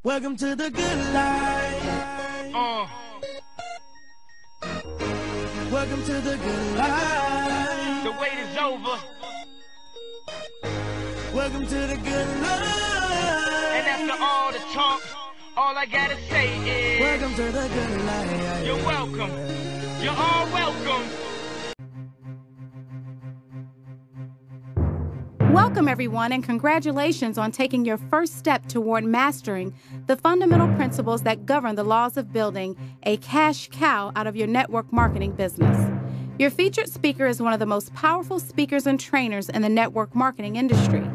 Welcome to the good life. Welcome to the good life. The wait is over. Welcome to the good life. And after all the talk, all I gotta say is welcome to the good life. You're welcome. You're all welcome. Welcome, everyone, and congratulations on taking your first step toward mastering the fundamental principles that govern the laws of building a cash cow out of your network marketing business. Your featured speaker is one of the most powerful speakers and trainers in the network marketing industry.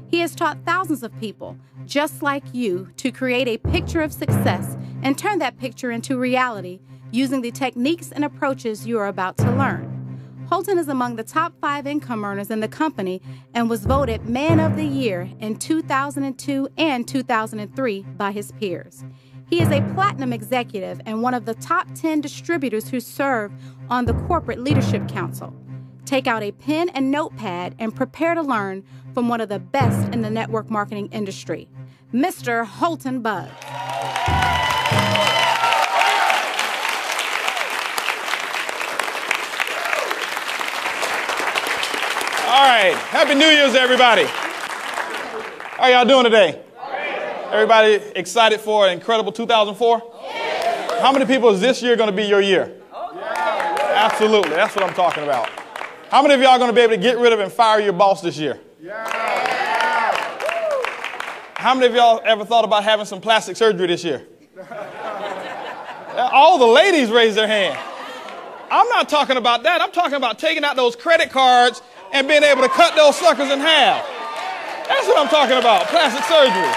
He has taught thousands of people, just like you, to create a picture of success and turn that picture into reality using the techniques and approaches you are about to learn. Holton is among the top 5 income earners in the company and was voted Man of the Year in 2002 and 2003 by his peers. He is a platinum executive and one of the top 10 distributors who serve on the Corporate Leadership Council. Take out a pen and notepad and prepare to learn from one of the best in the network marketing industry, Mr. Holton Buggs. All right, Happy New Year's, everybody. How y'all doing today? Everybody excited for an incredible 2004? How many people is this year going to be your year? Absolutely, that's what I'm talking about. How many of y'all are going to be able to get rid of and fire your boss this year? How many of y'all ever thought about having some plastic surgery this year? All the ladies raised their hand. I'm not talking about that. I'm talking about taking out those credit cards and being able to cut those suckers in half. That's what I'm talking about, plastic surgery.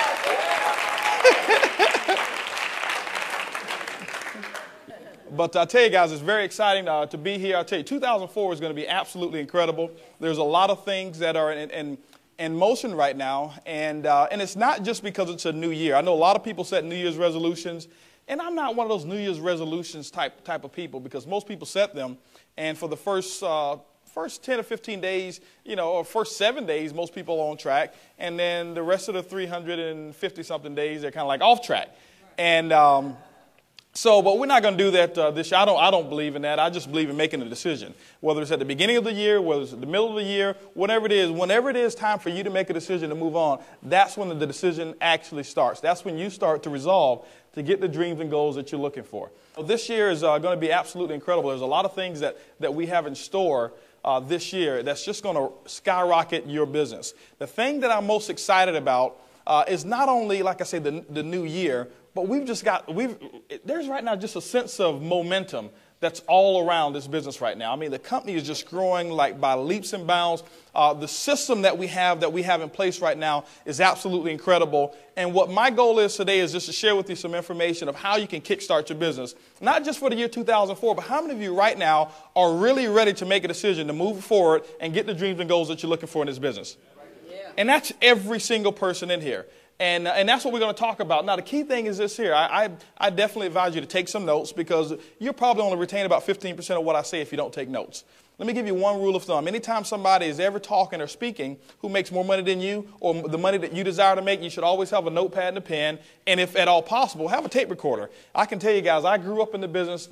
But I tell you guys, it's very exciting to be here. I'll tell you, 2004 is going to be absolutely incredible. There's a lot of things that are in motion right now, and it's not just because it's a new year. I know a lot of people set New Year's resolutions, and I'm not one of those New Year's resolutions type of people, because most people set them, and for the first 10 or 15 days, or first 7 days, most people are on track. And then the rest of the 350-something days, they're kind of like off track. And but we're not going to do that this year. I don't believe in that. I just believe in making a decision. Whether it's at the beginning of the year, whether it's at the middle of the year, whenever it is time for you to make a decision to move on, that's when the decision actually starts. That's when you start to resolve to get the dreams and goals that you're looking for. This year is going to be absolutely incredible. There's a lot of things that we have in store this year that's just going to skyrocket your business. The thing that I'm most excited about is not only, like I say, the new year, but there's right now just a sense of momentum that's all around this business right now. I mean, the company is just growing like by leaps and bounds. The system that we have in place right now is absolutely incredible. And what my goal is today is just to share with you some information of how you can kickstart your business, not just for the year 2004, but how many of you right now are really ready to make a decision to move forward and get the dreams and goals that you're looking for in this business? Yeah. And that's every single person in here. And that's what we're going to talk about. Now, the key thing is this here. I definitely advise you to take some notes, because you'll probably only retain about 15% of what I say if you don't take notes. Let me give you one rule of thumb. Anytime somebody is ever talking or speaking who makes more money than you, or the money that you desire to make, you should always have a notepad and a pen, and if at all possible, have a tape recorder. I can tell you guys, I grew up in the business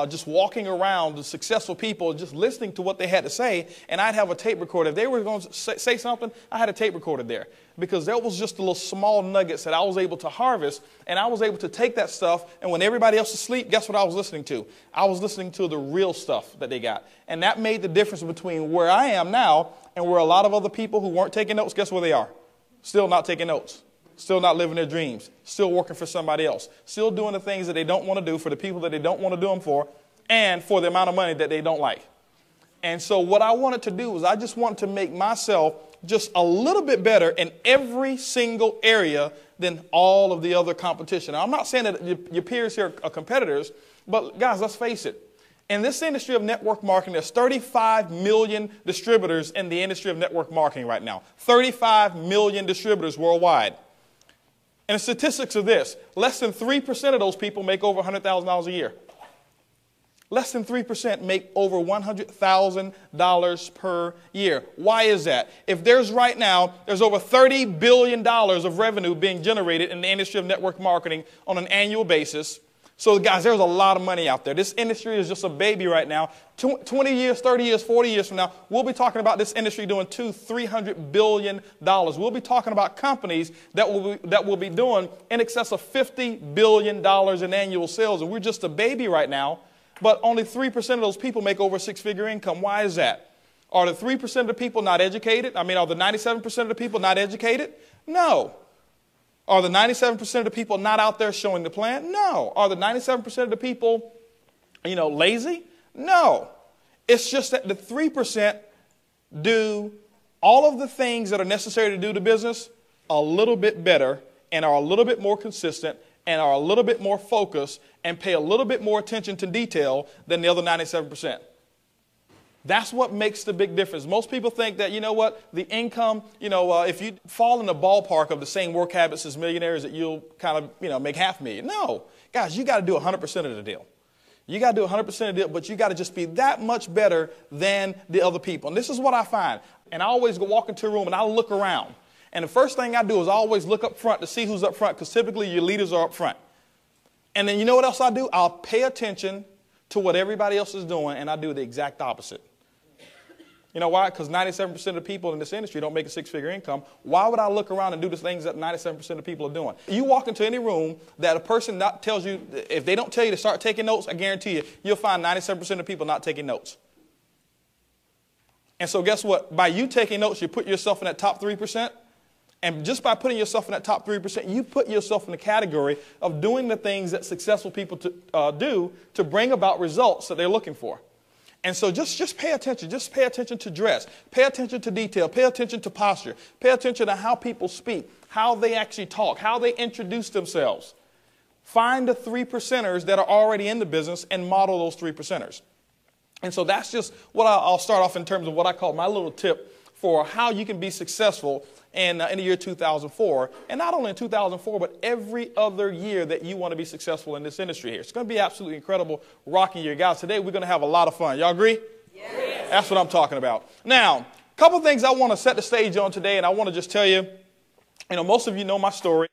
just walking around the successful people, just listening to what they had to say, and I'd have a tape recorder. If they were going to say something, I had a tape recorder there, because that was just the little small nuggets that I was able to harvest, and I was able to take that stuff, and when everybody else was asleep, guess what I was listening to? I was listening to the real stuff that they got, and that made the difference between where I am now and where a lot of other people who weren't taking notes, guess where they are? Still not taking notes. Still not living their dreams, still working for somebody else, still doing the things that they don't want to do for the people that they don't want to do them for, and for the amount of money that they don't like. And so what I wanted to do was I just wanted to make myself just a little bit better in every single area than all of the other competition. Now, I'm not saying that your peers here are competitors, but guys, let's face it. In this industry of network marketing, there's 35 million distributors in the industry of network marketing right now. 35 million distributors worldwide. And the statistics are this: less than 3% of those people make over $100,000 a year. Less than 3% make over $100,000 per year. Why is that? If there's right now, there's over $30 billion of revenue being generated in the industry of network marketing on an annual basis. So guys, there's a lot of money out there. This industry is just a baby right now. 20 years, 30 years, 40 years from now, we'll be talking about this industry doing $200–300 billion. We'll be talking about companies that will be doing in excess of $50 billion in annual sales. And we're just a baby right now, but only 3% of those people make over six-figure income. Why is that? Are the 3% of the people not educated? I mean, are the 97% of the people not educated? No. Are the 97% of the people not out there showing the plan? No. Are the 97% of the people, lazy? No. It's just that the 3% do all of the things that are necessary to do the business a little bit better and are a little bit more consistent and are a little bit more focused and pay a little bit more attention to detail than the other 97%. That's what makes the big difference. Most people think that, the income, if you fall in the ballpark of the same work habits as millionaires, that you'll kind of, make $500,000. No. Guys, you got to do 100% of the deal. You got to do 100% of the deal, but you got to just be that much better than the other people. And this is what I find. And I always go walk into a room and I look around. And the first thing I do is I always look up front to see who's up front, because typically your leaders are up front. And then you know what else I do? I'll pay attention to what everybody else is doing, and I do the exact opposite. You know why? Because 97% of the people in this industry don't make a six-figure income. Why would I look around and do the things that 97% of people are doing? You walk into any room that a person not tells you, if they don't tell you to start taking notes, I guarantee you, you'll find 97% of people not taking notes. And so guess what? By you taking notes, you put yourself in that top 3%. And just by putting yourself in that top 3%, you put yourself in the category of doing the things that successful people do to bring about results that they're looking for. And so just pay attention. Just pay attention to dress. Pay attention to detail. Pay attention to posture. Pay attention to how people speak, how they actually talk, how they introduce themselves. Find the 3%ers that are already in the business and model those 3%ers. And so that's just what I'll start off in terms of what I call my little tip for how you can be successful in the year 2004. And not only in 2004, but every other year that you want to be successful in this industry here. It's going to be absolutely incredible, rocking year. Guys, today we're going to have a lot of fun. Y'all agree? Yes. That's what I'm talking about. Now, a couple things I want to set the stage on today, and I want to just tell you, most of you know my story.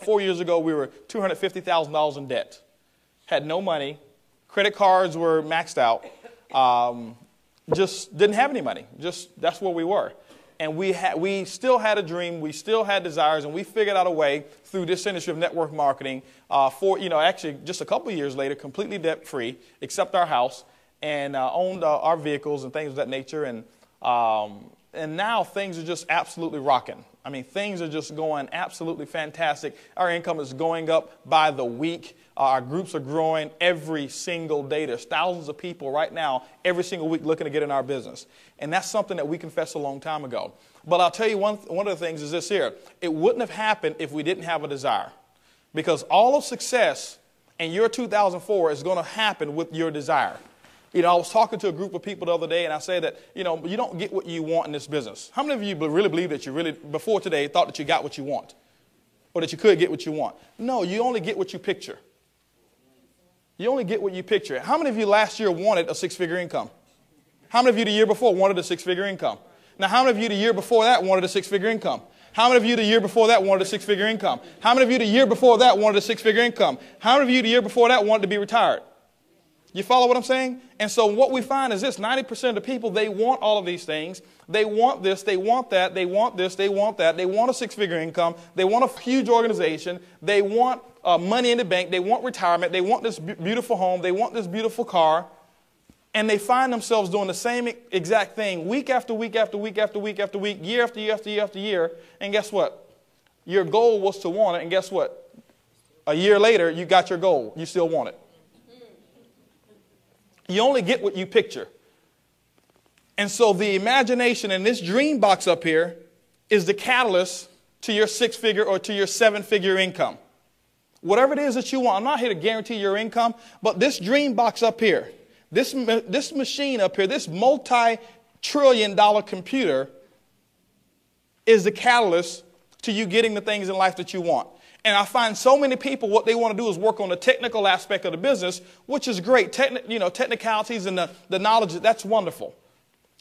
4 years ago, we were $250,000 in debt. Had no money. Credit cards were maxed out. Just didn't have any money. That's where we were. And we still had a dream, we still had desires, and we figured out a way through this industry of network marketing actually just a couple of years later, completely debt-free, except our house, and owned our vehicles and things of that nature. And now things are just absolutely rocking. I mean, things are just going absolutely fantastic. Our income is going up by the week. Our groups are growing every single day. There's thousands of people right now every single week looking to get in our business. And that's something that we confessed a long time ago. But I'll tell you one of the things is this here. It wouldn't have happened if we didn't have a desire. Because all of success in your 2004 is going to happen with your desire. I was talking to a group of people the other day, and I said that, you don't get what you want in this business. How many of you really believe that you really, before today, thought that you got what you want? Or that you could get what you want? No, you only get what you picture. You only get what you picture. How many of you last year wanted a six-figure income? How many of you the year before wanted a six-figure income? Now, how many of you the year before that wanted a six-figure income? How many of you the year before that wanted a six-figure income? How many of you the year before that wanted a six-figure income? How many of you the year before that wanted to be retired? You follow what I'm saying? And so what we find is this: 90% of the people, they want all of these things. They want this, they want that, they want this, they want that. They want a six-figure income. They want a huge organization. They want money in the bank. They want retirement. They want this beautiful home. They want this beautiful car. And they find themselves doing the same exact thing week after week after week after week after week, year after year after year after year. And guess what? Your goal was to want it. And guess what? A year later, you got your goal. You still want it. You only get what you picture. And so the imagination in this dream box up here is the catalyst to your six-figure or to your seven-figure income. Whatever it is that you want. I'm not here to guarantee your income, but this dream box up here, this machine up here, this multi-trillion-dollar computer is the catalyst to you getting the things in life that you want. And I find so many people, what they want to do is work on the technical aspect of the business, which is great. Technicalities and the knowledge, that's wonderful.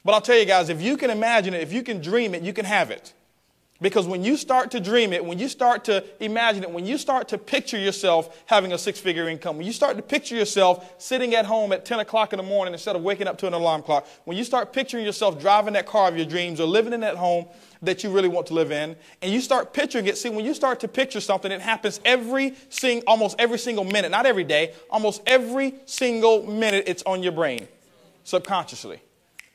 But I'll tell you guys, if you can imagine it, if you can dream it, you can have it. Because when you start to dream it, when you start to imagine it, when you start to picture yourself having a six-figure income, when you start to picture yourself sitting at home at 10 o'clock in the morning instead of waking up to an alarm clock, when you start picturing yourself driving that car of your dreams or living in that home that you really want to live in, and you start picturing it, see, when you start to picture something, it happens almost every single minute, not every day, almost every single minute it's on your brain, subconsciously.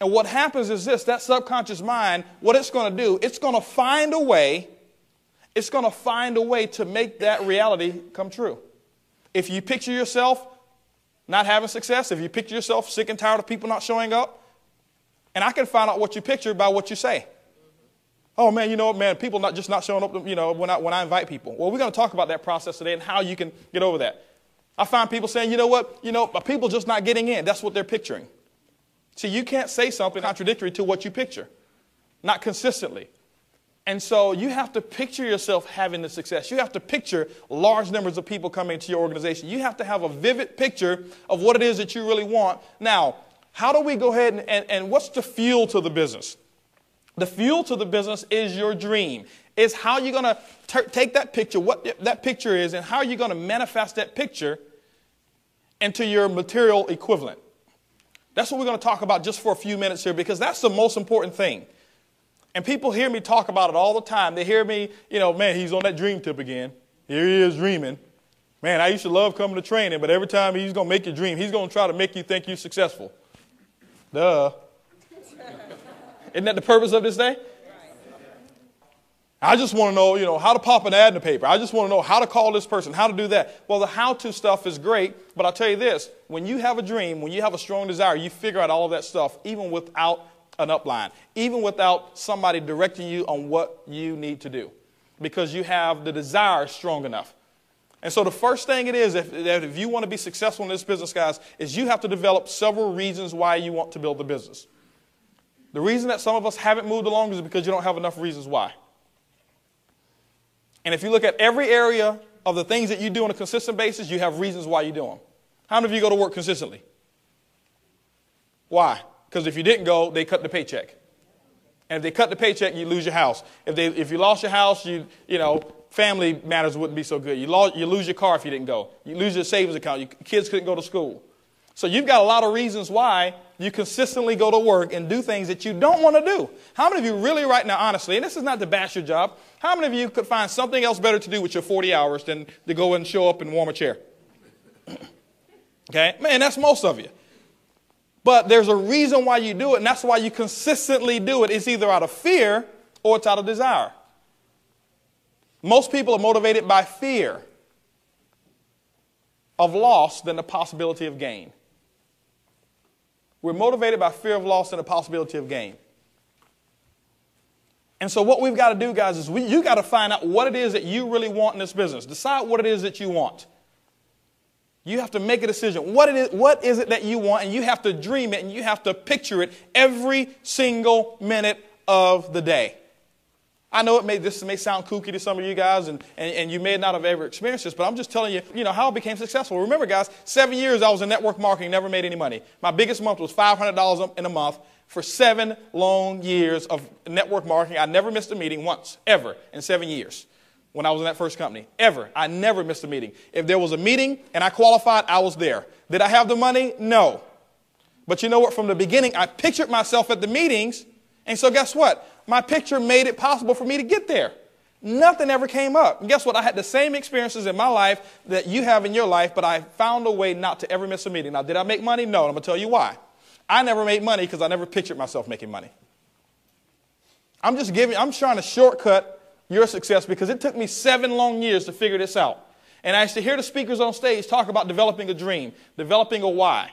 And what happens is this, that subconscious mind, what it's going to do, it's going to find a way to make that reality come true. If you picture yourself not having success, if you picture yourself sick and tired of people not showing up, and I can find out what you picture by what you say. Oh, man, you know what, man, people not showing up, when I invite people. Well, we're going to talk about that process today and how you can get over that. I find people saying, you know what, people just not getting in. That's what they're picturing. See, you can't say something contradictory to what you picture, not consistently. And so you have to picture yourself having the success. You have to picture large numbers of people coming to your organization. You have to have a vivid picture of what it is that you really want. Now, how do we go ahead and what's the fuel to the business? The fuel to the business is your dream. It's how you're going to take that picture, what that picture is, and how you're going to manifest that picture into your material equivalent. That's what we're going to talk about just for a few minutes here, because that's the most important thing. And people hear me talk about it all the time. They hear me, man, he's on that dream tip again. Here he is dreaming. Man, I used to love coming to training, but every time he's going to make you dream, he's going to try to make you think you're successful. Duh. Isn't that the purpose of this day? I just want to know, how to pop an ad in the paper. I just want to know how to call this person, how to do that. Well, the how-to stuff is great, but I'll tell you this. When you have a dream, when you have a strong desire, you figure out all of that stuff, even without an upline, even without somebody directing you on what you need to do, because you have the desire strong enough. And so the first thing it is, if you want to be successful in this business, guys, is you have to develop several reasons why you want to build the business. The reason that some of us haven't moved along is because you don't have enough reasons why. And if you look at every area of the things that you do on a consistent basis, you have reasons why you do them. How many of you go to work consistently? Why? Because if you didn't go, they cut the paycheck. And if they cut the paycheck, you lose your house. If you lost your house, family matters wouldn't be so good. You lose your car if you didn't go. You lose your savings account. Your kids couldn't go to school. So you've got a lot of reasons why you consistently go to work and do things that you don't want to do. How many of you really right now, honestly, and this is not to bash your job, how many of you could find something else better to do with your 40 hours than to go and show up and warm a chair? Okay? Man, that's most of you. But there's a reason why you do it, and that's why you consistently do it. It's either out of fear or it's out of desire. Most people are motivated by fear of loss than the possibility of gain. We're motivated by fear of loss and the possibility of gain. And so what we've got to do, guys, is you got to find out what it is that you really want in this business. Decide what it is that you want. You have to make a decision. What is it that you want? And you have to dream it and you have to picture it every single minute of the day. I know this may sound kooky to some of you guys, and you may not have ever experienced this, but I'm just telling you, how I became successful. Remember, guys, 7 years I was in network marketing, never made any money. My biggest month was $500 in a month for 7 long years of network marketing. I never missed a meeting once, ever, in 7 years when I was in that first company. Ever. I never missed a meeting. If there was a meeting and I qualified, I was there. Did I have the money? No. But you know what? From the beginning, I pictured myself at the meetings, and so guess what? My picture made it possible for me to get there. Nothing ever came up. And guess what? I had the same experiences in my life that you have in your life, but I found a way not to ever miss a meeting. Now, did I make money? No. And I'm going to tell you why. I never made money because I never pictured myself making money. I'm trying to shortcut your success because it took me 7 long years to figure this out. And I used to hear the speakers on stage talk about developing a dream, developing a why.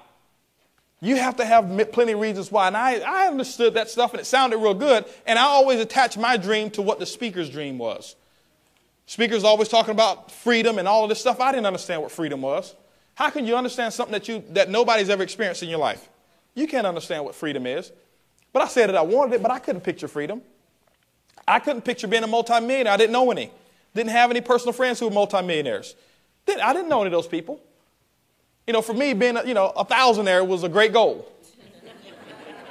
You have to have plenty of reasons why. And I understood that stuff, and it sounded real good. And I always attached my dream to what the speaker's dream was. Speakers always talking about freedom and all of this stuff. I didn't understand what freedom was. How can you understand something that nobody's ever experienced in your life? You can't understand what freedom is. But I said that I wanted it, but I couldn't picture freedom. I couldn't picture being a multimillionaire. I didn't know any. Didn't have any personal friends who were multimillionaires. I didn't know any of those people. You know, for me, being a thousandaire was a great goal.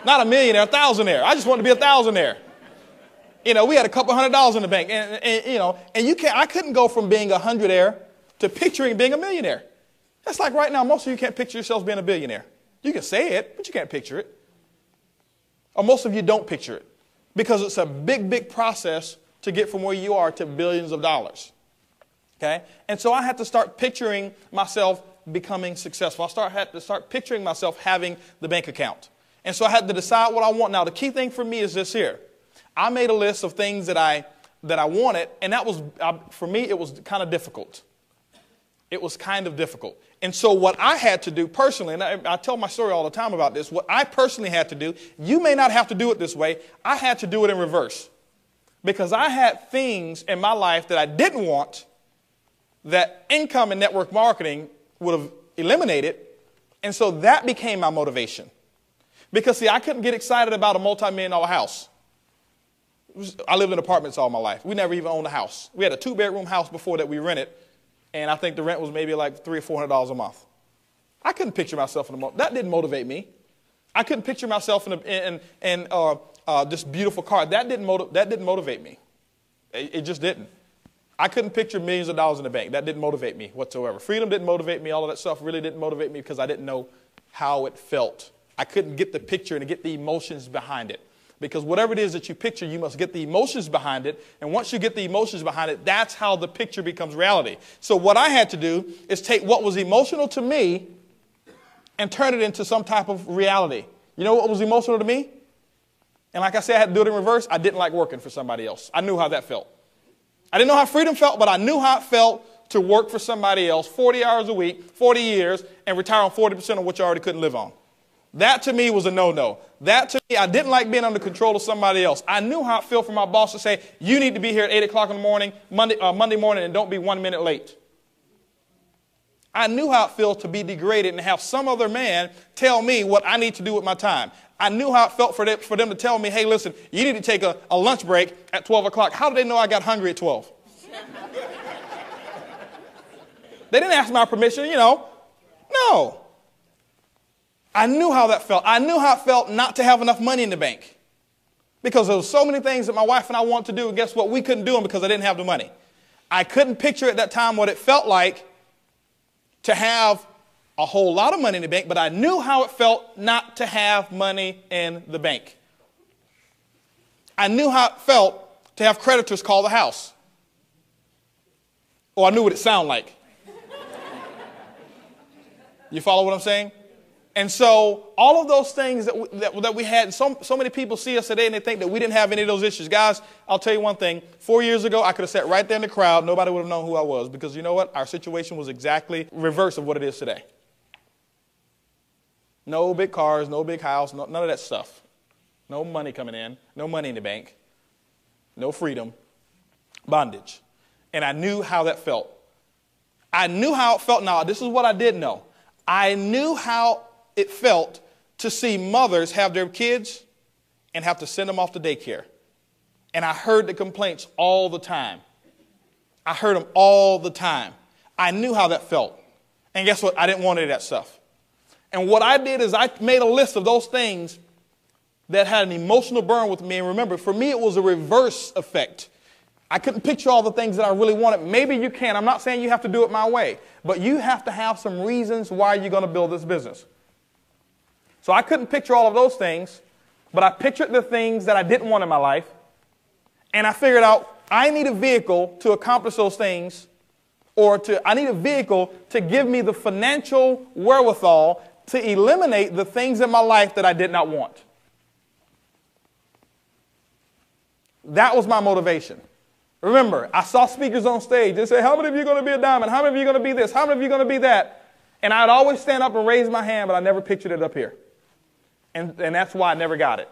Not a millionaire, a thousandaire. I just wanted to be a thousandaire. You know, we had a couple $100s in the bank, I couldn't go from being a hundredaire to picturing being a millionaire. That's like right now, most of you can't picture yourselves being a billionaire. You can say it, but you can't picture it. Or most of you don't picture it because it's a big, big process to get from where you are to billions of dollars. Okay? And so I had to start picturing myself becoming successful. Had to start picturing myself having the bank account. And so I had to decide what I want. Now, the key thing for me is this here. I made a list of things that I wanted, and that was, for me, it was kind of difficult. It was kind of difficult. And so what I had to do personally, and I tell my story all the time about this, what I personally had to do, you may not have to do it this way, I had to do it in reverse. Because I had things in my life that I didn't want that income and network marketing would have eliminated, and so that became my motivation. Because, see, I couldn't get excited about a multi-million-dollar house. I lived in apartments all my life. We never even owned a house. We had a 2-bedroom house before that we rented, and I think the rent was maybe like $300 or $400 a month. I couldn't picture myself in that didn't motivate me. I couldn't picture myself in this beautiful car. That didn't motivate me. It just didn't. I couldn't picture millions of dollars in the bank. That didn't motivate me whatsoever. Freedom didn't motivate me. All of that stuff really didn't motivate me because I didn't know how it felt. I couldn't get the picture and get the emotions behind it. Because whatever it is that you picture, you must get the emotions behind it. And once you get the emotions behind it, that's how the picture becomes reality. So what I had to do is take what was emotional to me and turn it into some type of reality. You know what was emotional to me? And like I said, I had to do it in reverse. I didn't like working for somebody else. I knew how that felt. I didn't know how freedom felt, but I knew how it felt to work for somebody else 40 hours a week, 40 years, and retire on 40% of what you already couldn't live on. That to me was a no-no. That to me, I didn't like being under control of somebody else. I knew how it felt for my boss to say, you need to be here at 8 o'clock in the morning, Monday morning, and don't be 1 minute late. I knew how it felt to be degraded and have some other man tell me what I need to do with my time. I knew how it felt for them to tell me, hey, listen, you need to take a lunch break at 12 o'clock. How did they know I got hungry at 12? They didn't ask my permission, No. I knew how that felt. I knew how it felt not to have enough money in the bank. Because there were so many things that my wife and I wanted to do, and guess what? We couldn't do them because I didn't have the money. I couldn't picture at that time what it felt like to have a whole lot of money in the bank, but I knew how it felt not to have money in the bank. I knew how it felt to have creditors call the house. Or I knew what it sounded like. You follow what I'm saying? And so all of those things that we had, so many people see us today and they think that we didn't have any of those issues. Guys, I'll tell you one thing. 4 years ago, I could have sat right there in the crowd. Nobody would have known who I was because you know what? Our situation was exactly reverse of what it is today. No big cars, no big house, none of that stuff. No money coming in, no money in the bank, no freedom, bondage. And I knew how that felt. I knew how it felt. Now, this is what I did know. I knew how it felt to see mothers have their kids and have to send them off to daycare. And I heard the complaints all the time. I heard them all the time. I knew how that felt. And guess what? I didn't want any of that stuff. And what I did is I made a list of those things that had an emotional burn with me. And remember, for me, it was a reverse effect. I couldn't picture all the things that I really wanted. Maybe you can. I'm not saying you have to do it my way. But you have to have some reasons why you're going to build this business. So I couldn't picture all of those things, but I pictured the things that I didn't want in my life. And I figured out I need a vehicle to accomplish those things, I need a vehicle to give me the financial wherewithal to eliminate the things in my life that I did not want. That was my motivation. Remember, I saw speakers on stage. They say, how many of you are going to be a diamond? How many of you are going to be this? How many of you are going to be that? And I'd always stand up and raise my hand, but I never pictured it up here. And that's why I never got it.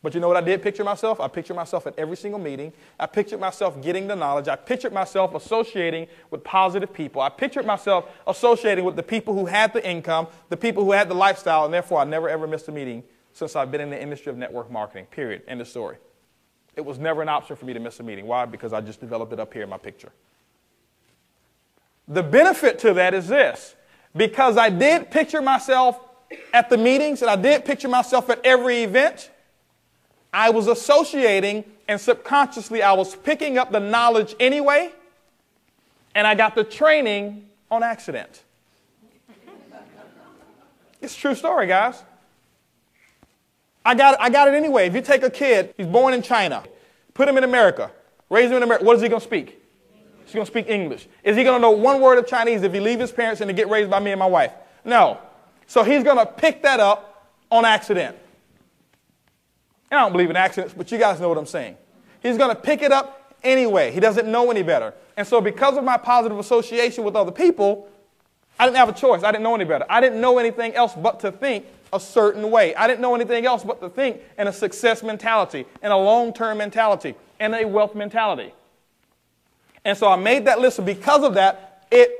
But you know what I did picture myself? I pictured myself at every single meeting. I pictured myself getting the knowledge. I pictured myself associating with positive people. I pictured myself associating with the people who had the income, the people who had the lifestyle, and therefore I never ever missed a meeting since I've been in the industry of network marketing, period. End of story. It was never an option for me to miss a meeting. Why? Because I just developed it up here in my picture. The benefit to that is this. Because I did picture myself at the meetings and I did picture myself at every event, I was associating and subconsciously I was picking up the knowledge anyway, and I got the training on accident. It's a true story, guys. I got it anyway. If you take a kid, he's born in China, put him in America, raise him in America, what is he going to speak? He's going to speak English. Is he going to know one word of Chinese if he leaves his parents and to get raised by me and my wife? No. So he's going to pick that up on accident. I don't believe in accidents, but you guys know what I'm saying. He's going to pick it up anyway. He doesn't know any better. And so because of my positive association with other people, I didn't have a choice. I didn't know any better. I didn't know anything else but to think a certain way. I didn't know anything else but to think in a success mentality, in a long-term mentality, and a wealth mentality. And so I made that list, and because of that, it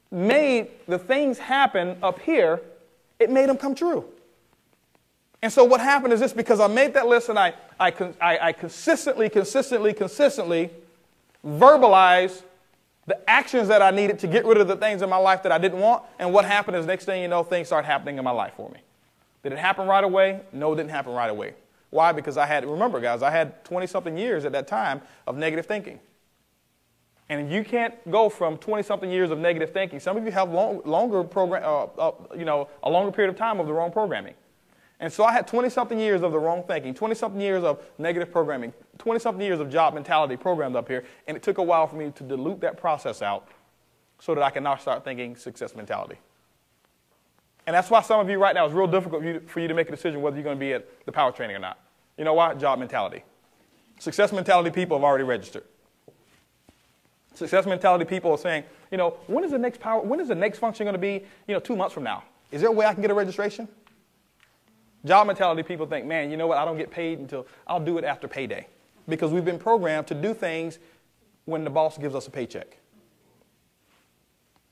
made the things happen up here, it made them come true. And so what happened is this, because I made that list and I consistently verbalized the actions that I needed to get rid of the things in my life that I didn't want. And what happened is, next thing you know, things start happening in my life for me. Did it happen right away? No, it didn't happen right away. Why? Because remember guys, I had 20-something years at that time of negative thinking. And you can't go from 20-something years of negative thinking. Some of you have a longer period of time of the wrong programming. And so I had 20-something years of the wrong thinking, 20-something years of negative programming, 20-something years of job mentality programmed up here, and it took a while for me to dilute that process out so that I can now start thinking success mentality. And that's why some of you right now, it's real difficult for you to make a decision whether you're going to be at the power training or not. You know why? Job mentality. Success mentality people have already registered. Success mentality people are saying, when is the next function going to be, 2 months from now? Is there a way I can get a registration? Job mentality people think, man, you know what, I don't get paid until I'll do it after payday. Because we've been programmed to do things when the boss gives us a paycheck.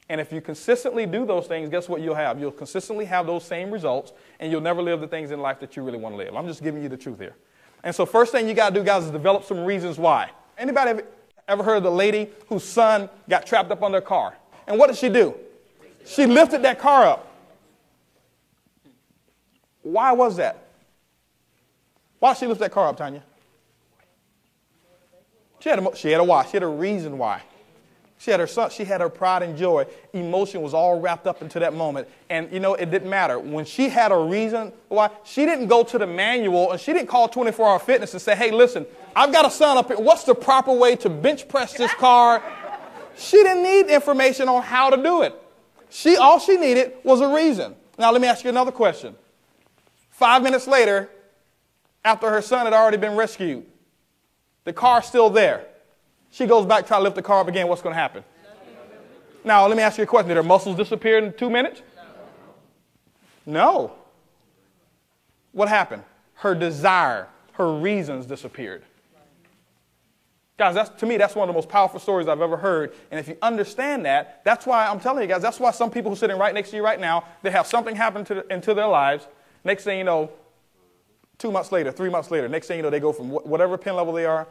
And if you consistently do those things, guess what you'll have? You'll consistently have those same results, and you'll never live the things in life that you really want to live. I'm just giving you the truth here. And so first thing you got to do, guys, is develop some reasons why. Anybody ever heard of the lady whose son got trapped up under a car? And what did she do? She lifted that car up. Why was that? Why did she lift that car up, Tanya? She had a why. She had a reason why. She had her son. She had her pride and joy. Emotion was all wrapped up into that moment. And, it didn't matter. When she had a reason why, she didn't go to the manual and she didn't call 24-Hour Fitness and say, hey, listen, I've got a son up here. What's the proper way to bench press this car? She didn't need information on how to do it. All she needed was a reason. Now, let me ask you another question. 5 minutes later, after her son had already been rescued, the car's still there. She goes back, try to lift the car up again. What's going to happen? Now, let me ask you a question. Did her muscles disappear in 2 minutes? No. What happened? Her desire, her reasons disappeared. Guys, to me, that's one of the most powerful stories I've ever heard. And if you understand that, that's why I'm telling you guys, that's why some people who are sitting right next to you right now, they have something happen into their lives. Next thing you know, 2 months later, 3 months later, next thing you know, they go from whatever pen level they are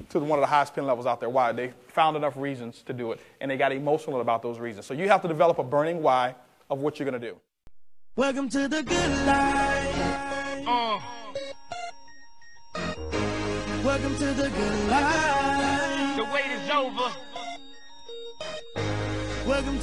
to one of the highest pen levels out there. Why? They found enough reasons to do it, and they got emotional about those reasons. So you have to develop a burning why of what you're going to do. Welcome to the good life. Welcome to the good life. The wait is over. Welcome